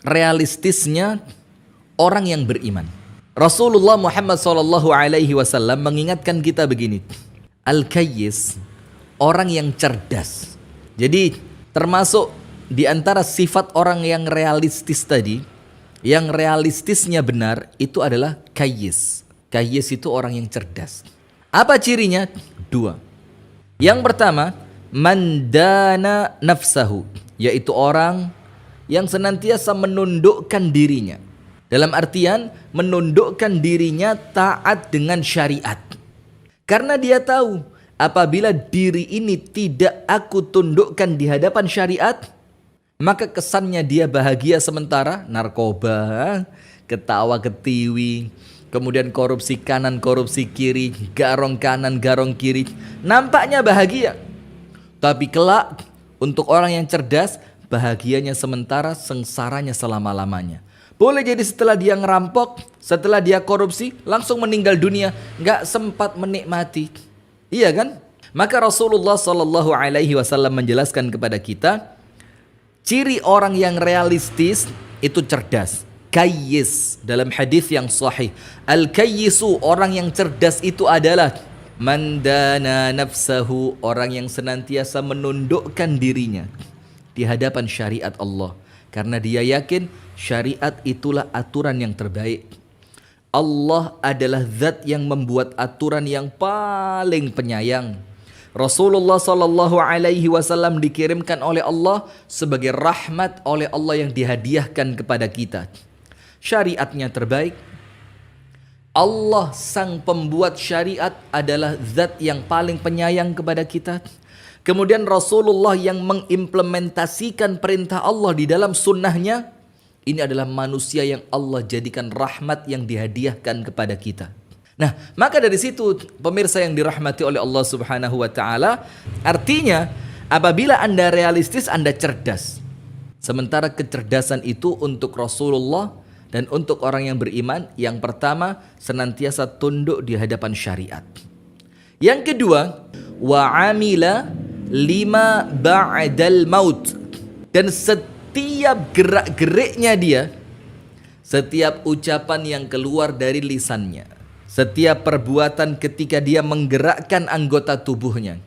realistisnya orang yang beriman. Rasulullah Muhammad SAW mengingatkan kita begini, al-kayyis, orang yang cerdas. Jadi termasuk di antara sifat orang yang realistis tadi, yang realistisnya benar, itu adalah kayyis. Kayyis itu orang yang cerdas. Apa cirinya? Dua. Yang pertama, mandana nafsahu, yaitu orang yang senantiasa menundukkan dirinya. Dalam artian menundukkan dirinya taat dengan syariat. Karena dia tahu apabila diri ini tidak aku tundukkan di hadapan syariat, maka kesannya dia bahagia sementara, narkoba, ketawa ketiwi, kemudian korupsi kanan, korupsi kiri, garong kanan, garong kiri. Nampaknya bahagia. Tapi kelak untuk orang yang cerdas, bahagianya sementara, sengsaranya selama-lamanya. Boleh jadi setelah dia ngerampok, setelah dia korupsi, langsung meninggal dunia, nggak sempat menikmati. Iya kan? Maka Rasulullah SAW menjelaskan kepada kita, ciri orang yang realistis itu cerdas. Kayyis, dalam hadis yang sahih, al-kayyisu, orang yang cerdas itu adalah mandana nafsahu, orang yang senantiasa menundukkan dirinya di hadapan syariat Allah. Karena dia yakin syariat itulah aturan yang terbaik. Allah adalah zat yang membuat aturan yang paling penyayang. Rasulullah SAW dikirimkan oleh Allah sebagai rahmat oleh Allah yang dihadiahkan kepada kita. Syariatnya terbaik. Allah sang pembuat syariat adalah zat yang paling penyayang kepada kita. Kemudian Rasulullah yang mengimplementasikan perintah Allah di dalam sunnahnya, ini adalah manusia yang Allah jadikan rahmat yang dihadiahkan kepada kita. Nah, maka dari situ pemirsa yang dirahmati oleh Allah Subhanahu wa taala, artinya apabila Anda realistis, Anda cerdas. Sementara kecerdasan itu untuk Rasulullah dan untuk orang yang beriman, yang pertama senantiasa tunduk di hadapan syariat. Yang kedua, wa amila lima ba'dal maut, dan setiap gerak-geriknya dia, setiap ucapan yang keluar dari lisannya, setiap perbuatan ketika dia menggerakkan anggota tubuhnya,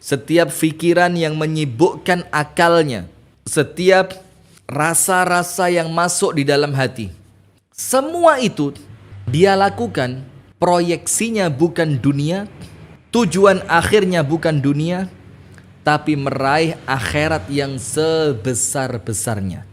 setiap pikiran yang menyibukkan akalnya, setiap rasa-rasa yang masuk di dalam hati, semua itu dia lakukan, proyeksinya bukan dunia, tujuan akhirnya bukan dunia, tapi meraih akhirat yang sebesar-besarnya.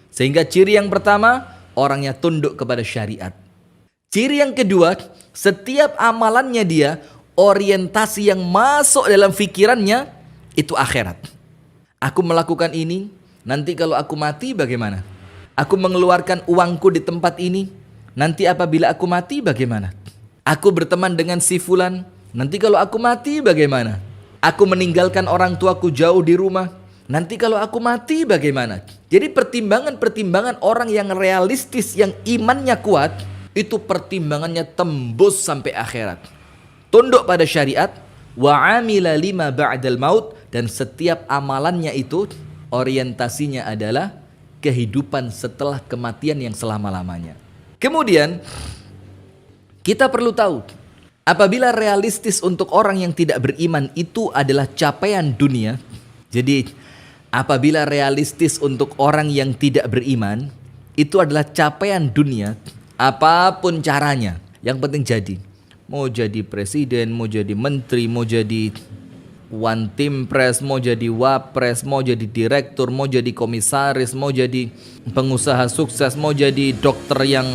Sehingga ciri yang pertama, orangnya tunduk kepada syariat. Ciri yang kedua, setiap amalannya dia, orientasi yang masuk dalam fikirannya, itu akhirat. Aku melakukan ini, nanti kalau aku mati bagaimana? Aku mengeluarkan uangku di tempat ini, nanti apabila aku mati bagaimana? Aku berteman dengan si fulan, nanti kalau aku mati bagaimana? Aku meninggalkan orang tuaku jauh di rumah, nanti kalau aku mati bagaimana? Jadi pertimbangan-pertimbangan orang yang realistis, yang imannya kuat, itu pertimbangannya tembus sampai akhirat. Tunduk pada syariat, wa amila lima ba'dal maut, dan setiap amalannya itu orientasinya adalah kehidupan setelah kematian yang selama-lamanya. Kemudian kita perlu tahu, apabila realistis untuk orang yang tidak beriman itu adalah capaian dunia. Jadi apabila realistis untuk orang yang tidak beriman itu adalah capaian dunia, apapun caranya, yang penting jadi. Mau jadi presiden, mau jadi menteri, mau jadi one team press, mau jadi wapres, mau jadi direktur, mau jadi komisaris, mau jadi pengusaha sukses, mau jadi dokter yang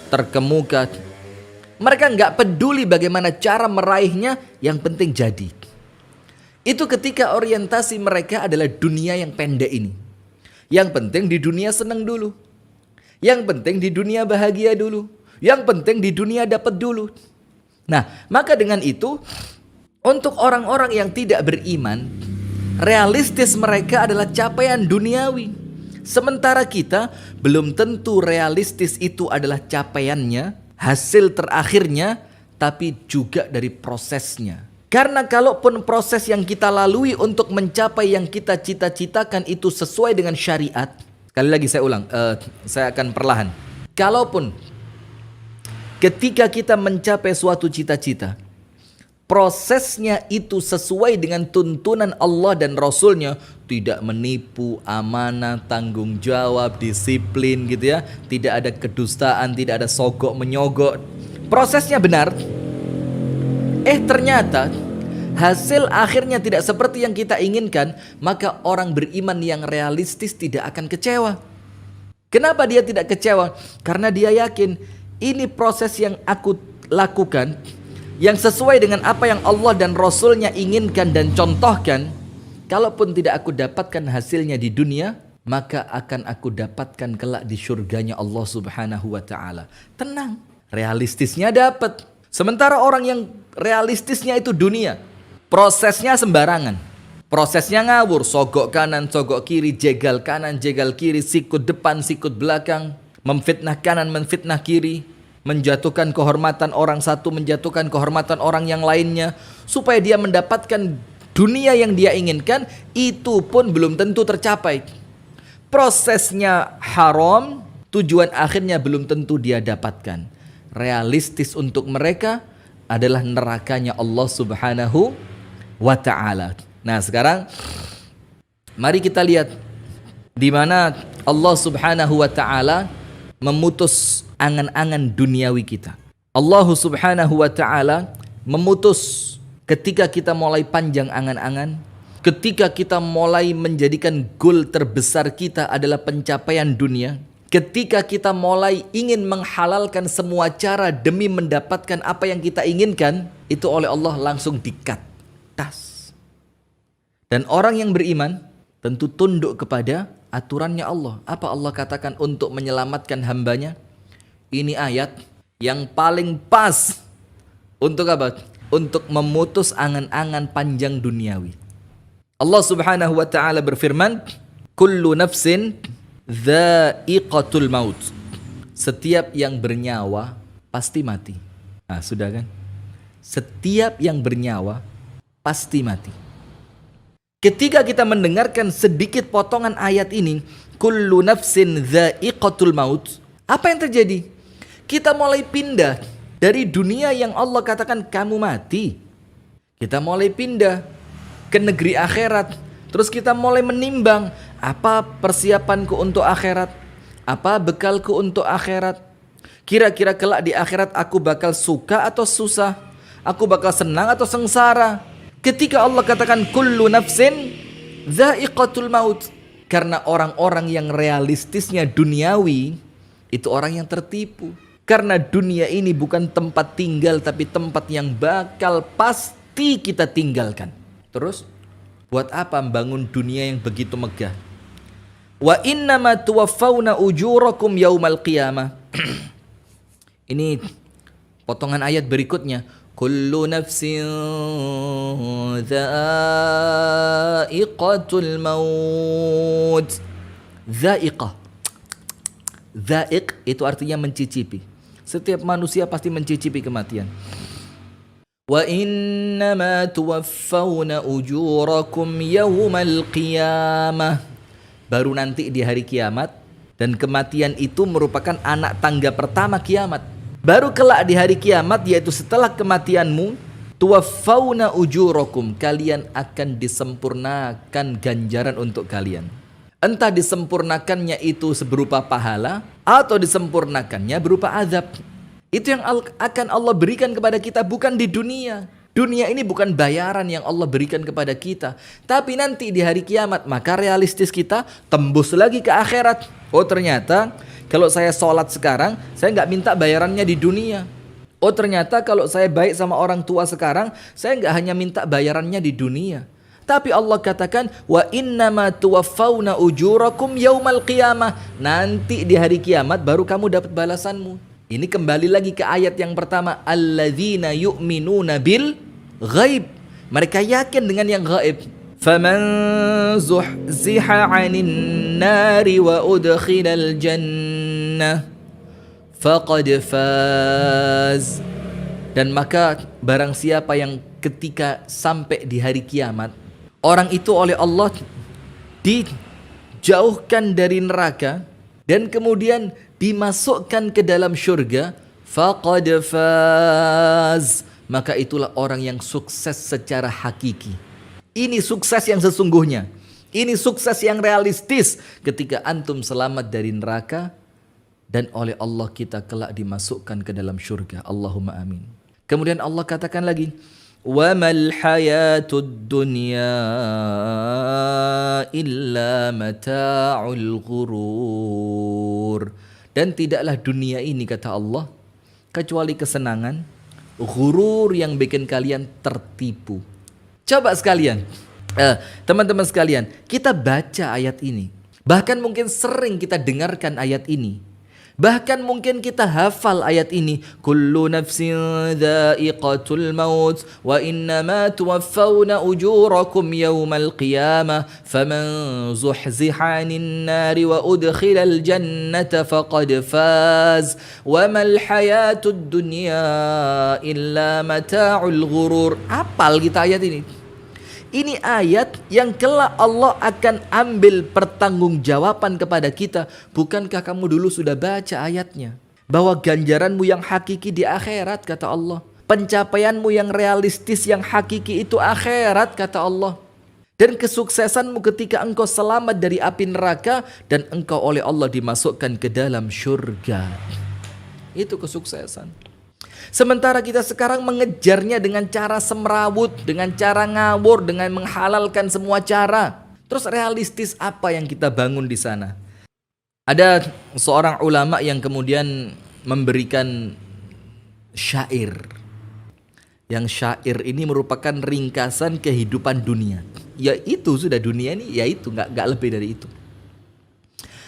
terkemuka. Mereka nggak peduli bagaimana cara meraihnya, yang penting jadi. Itu ketika orientasi mereka adalah dunia yang pendek ini. Yang penting di dunia senang dulu. Yang penting di dunia bahagia dulu. Yang penting di dunia dapat dulu. Nah, maka dengan itu, untuk orang-orang yang tidak beriman, realistis mereka adalah capaian duniawi. Sementara kita belum tentu realistis itu adalah capaiannya, hasil terakhirnya, tapi juga dari prosesnya. Karena kalaupun proses yang kita lalui untuk mencapai yang kita cita-citakan itu sesuai dengan syariat, Sekali lagi saya ulang, saya akan perlahan. Kalaupun ketika kita mencapai suatu cita-cita, prosesnya itu sesuai dengan tuntunan Allah dan Rasulnya, tidak menipu, amanah, tanggung jawab, disiplin gitu ya, tidak ada kedustaan, tidak ada sogok menyogok, prosesnya benar, ternyata hasil akhirnya tidak seperti yang kita inginkan, maka orang beriman yang realistis tidak akan kecewa. Kenapa dia tidak kecewa? Karena dia yakin ini proses yang aku lakukan yang sesuai dengan apa yang Allah dan Rasulnya inginkan dan contohkan. Kalaupun tidak aku dapatkan hasilnya di dunia, maka akan aku dapatkan kelak di surganya Allah Subhanahu wa ta'ala. Tenang, realistisnya dapat. Sementara orang yang realistisnya itu dunia, prosesnya sembarangan, prosesnya ngawur, sogok kanan, sogok kiri, jegal kanan, jegal kiri, sikut depan, sikut belakang, memfitnah kanan, memfitnah kiri, menjatuhkan kehormatan orang satu, menjatuhkan kehormatan orang yang lainnya, supaya dia mendapatkan dunia yang dia inginkan. Itu pun belum tentu tercapai. Prosesnya haram, tujuan akhirnya belum tentu dia dapatkan. Realistis untuk mereka adalah nerakanya Allah Subhanahu wa ta'ala. Nah, sekarang mari kita lihat di mana Allah Subhanahu wa ta'ala memutus angan-angan duniawi kita. Allah Subhanahu wa ta'ala memutus ketika kita mulai panjang angan-angan, ketika kita mulai menjadikan goal terbesar kita adalah pencapaian dunia, ketika kita mulai ingin menghalalkan semua cara demi mendapatkan apa yang kita inginkan, itu oleh Allah langsung di-cut, tas. Dan orang yang beriman tentu tunduk kepada aturannya Allah. Apa Allah katakan untuk menyelamatkan hambanya? Ini ayat yang paling pas untuk apa? Untuk memutus angan-angan panjang duniawi. Allah Subhanahu wa ta'ala berfirman, kullu nafsin dha'iqatul maut. Setiap yang bernyawa pasti mati. Nah, sudah kan? Setiap yang bernyawa pasti mati. Ketika kita mendengarkan sedikit potongan ayat ini, kullu nafsin dha'iqatul maut, apa yang terjadi? Kita mulai pindah dari dunia yang Allah katakan kamu mati. Kita mulai pindah ke negeri akhirat. Terus kita mulai menimbang, apa persiapanku untuk akhirat? Apa bekalku untuk akhirat? Kira-kira kelak di akhirat aku bakal suka atau susah? Aku bakal senang atau sengsara? Ketika Allah katakan kullu nafsin dha'iqatul maut, karena orang-orang yang realistisnya duniawi itu orang yang tertipu. Karena dunia ini bukan tempat tinggal, tapi tempat yang bakal pasti kita tinggalkan. Terus buat apa membangun dunia yang begitu megah? Wa innama tuwaffawna ujurakum yaumal qiyamah. Ini potongan ayat berikutnya. Kullu nafsin dha'iqatul maut. Dha'iqah. Dha'iq itu artinya mencicipi. Setiap manusia pasti mencicipi kematian. Wa innama tuwaffawna ujurakum yaumal qiyamah. Baru nanti di hari kiamat, dan kematian itu merupakan anak tangga pertama kiamat. Baru kelak di hari kiamat, yaitu setelah kematianmu, tuwaffawna ujurakum, kalian akan disempurnakan ganjaran untuk kalian. Entah disempurnakannya itu berupa pahala atau disempurnakannya berupa azab. Itu yang akan Allah berikan kepada kita, bukan di dunia. Dunia ini bukan bayaran yang Allah berikan kepada kita, tapi nanti di hari kiamat. Maka realistis kita tembus lagi ke akhirat. Oh, ternyata kalau saya sholat sekarang, saya nggak minta bayarannya di dunia. Oh, ternyata kalau saya baik sama orang tua sekarang, saya nggak hanya minta bayarannya di dunia. Tapi Allah katakan, wa innama tuwaffawna ujurakum yaumal qiyamah. Nanti di hari kiamat baru kamu dapat balasanmu. Ini kembali lagi ke ayat yang pertama, alladzina yu'minuna bil ghaib. Mereka yakin dengan yang ghaib. Faman zuhziha 'anil nari wa udkhilal jannah faqad faz. Dan maka barang siapa yang ketika sampai di hari kiamat, orang itu oleh Allah dijauhkan dari neraka dan kemudian dimasukkan ke dalam syurga, faqad faz, maka itulah orang yang sukses secara hakiki. Ini sukses yang sesungguhnya. Ini sukses yang realistis ketika antum selamat dari neraka dan oleh Allah kita kelak dimasukkan ke dalam syurga. Allahumma amin. Kemudian Allah katakan lagi, wa mal hayatud dunya illa mata'ul ghurur. Dan tidaklah dunia ini, kata Allah, kecuali kesenangan, ghurur yang bikin kalian tertipu. Coba sekalian, teman-teman sekalian, kita baca ayat ini. Bahkan mungkin sering kita dengarkan ayat ini. Bahkan mungkin kita hafal ayat ini. Kullu nafsin dha'iqatul maut wa innama tuwaffawna ujurakum yawmal qiyamah faman zuhziha 'anil nari wa udkhilal jannata faqad faz wa mal hayatud dunya illa mata'ul ghurur. Apal kita ayat ini. Ini ayat yang kelak Allah akan ambil pertanggungjawaban kepada kita. Bukankah kamu dulu sudah baca ayatnya? Bahwa ganjaranmu yang hakiki di akhirat, kata Allah. Pencapaianmu yang realistis, yang hakiki itu akhirat, kata Allah. Dan kesuksesanmu ketika engkau selamat dari api neraka dan engkau oleh Allah dimasukkan ke dalam syurga. Itu kesuksesan. Sementara kita sekarang mengejarnya dengan cara semrawut, dengan cara ngawur, dengan menghalalkan semua cara. Terus realistis apa yang kita bangun di sana? Ada seorang ulama yang kemudian memberikan syair. Yang syair ini merupakan ringkasan kehidupan dunia. Ya itu sudah dunia ini, ya itu, nggak lebih dari itu.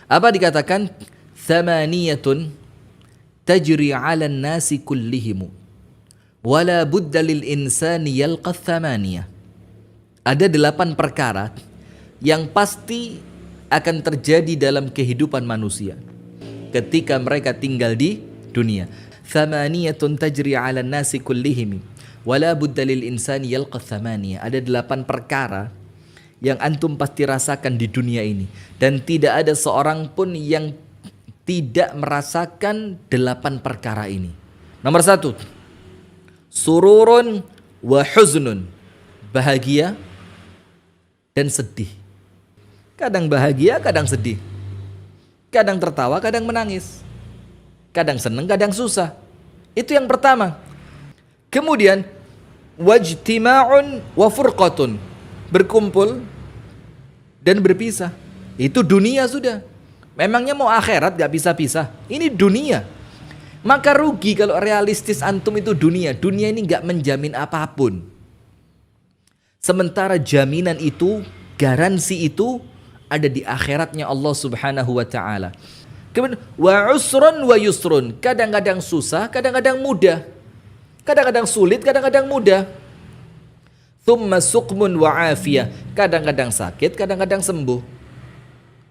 Apa dikatakan? Thamaniyatun tajri 'alan nasi kullihim wala budda lil insani yalqa thamaniyah. Ada 8 perkara yang pasti akan terjadi dalam kehidupan manusia ketika mereka tinggal di dunia. Thamaniyatun tajri 'alan nasi kullihim wala budda lil insani yalqa thamaniyah. Ada 8 perkara yang antum pasti rasakan di dunia ini dan tidak ada seorang pun yang tidak merasakan 8 perkara ini. Nomor 1, sururun wa huznun, bahagia dan sedih. Kadang bahagia, kadang sedih. Kadang tertawa, kadang menangis. Kadang senang, kadang susah. Itu yang pertama. Kemudian wajtima'un wa furqatun, berkumpul dan berpisah. Itu dunia sudah. Memangnya mau akhirat gak bisa pisah? Ini dunia. Maka rugi kalau realistis antum itu dunia. Dunia ini gak menjamin apapun. Sementara jaminan itu, garansi itu ada di akhiratnya Allah Subhanahu wa ta'ala. Kemudian wa usrun wa yusrun, kadang-kadang susah, kadang-kadang mudah. Kadang-kadang sulit, kadang-kadang mudah. Thumma suqmun wa afiyah, kadang-kadang sakit, kadang-kadang sembuh.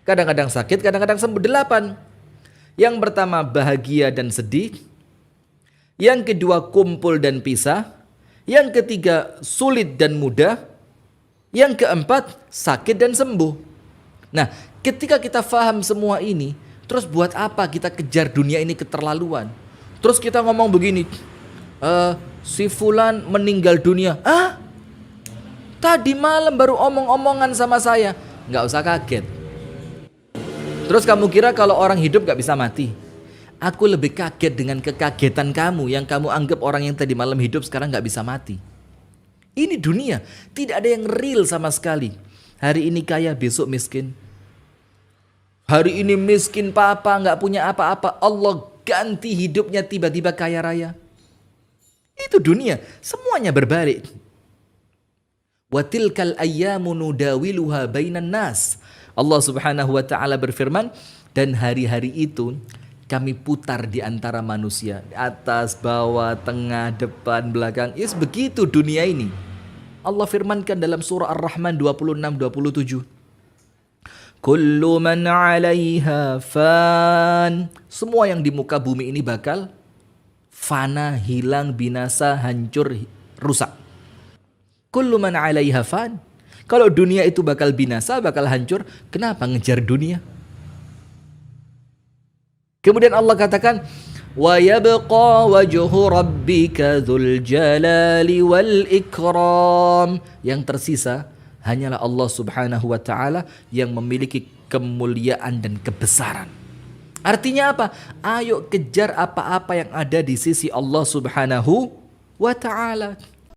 Kadang-kadang sakit, kadang-kadang sembuh. 8. Yang pertama bahagia dan sedih. Yang kedua kumpul dan pisah. Yang ketiga sulit dan mudah. Yang keempat sakit dan sembuh. Nah, ketika kita faham semua ini, terus buat apa kita kejar dunia ini keterlaluan? Terus kita ngomong begini, si fulan meninggal dunia. Tadi malam baru omong-omongan sama saya. Nggak usah kaget. Terus kamu kira kalau orang hidup gak bisa mati? Aku lebih kaget dengan kekagetan kamu yang kamu anggap orang yang tadi malam hidup sekarang gak bisa mati. Ini dunia, tidak ada yang real sama sekali. Hari ini kaya, besok miskin. Hari ini miskin papa, gak punya apa-apa. Allah ganti hidupnya tiba-tiba kaya raya. Itu dunia, semuanya berbalik. Wa tilkal ayyamu nudawiluha bainan nas. Allah Subhanahu wa ta'ala berfirman, dan hari-hari itu kami putar di antara manusia, atas, bawah, tengah, depan, belakang. Yes, begitu dunia ini. Allah firmankan dalam surah Ar-Rahman 26-27. Kullu man 'alaiha fan. Semua yang di muka bumi ini bakal fana, hilang, binasa, hancur, rusak. Kullu man 'alaiha fan. Kalau dunia itu bakal binasa, bakal hancur, kenapa ngejar dunia? Kemudian Allah katakan, wa yabqa wajhu rabbika dzul jalali wal ikram. Yang tersisa hanyalah Allah Subhanahu wa taala yang memiliki kemuliaan dan kebesaran. Artinya apa? Ayo kejar apa-apa yang ada di sisi Allah Subhanahu wa taala.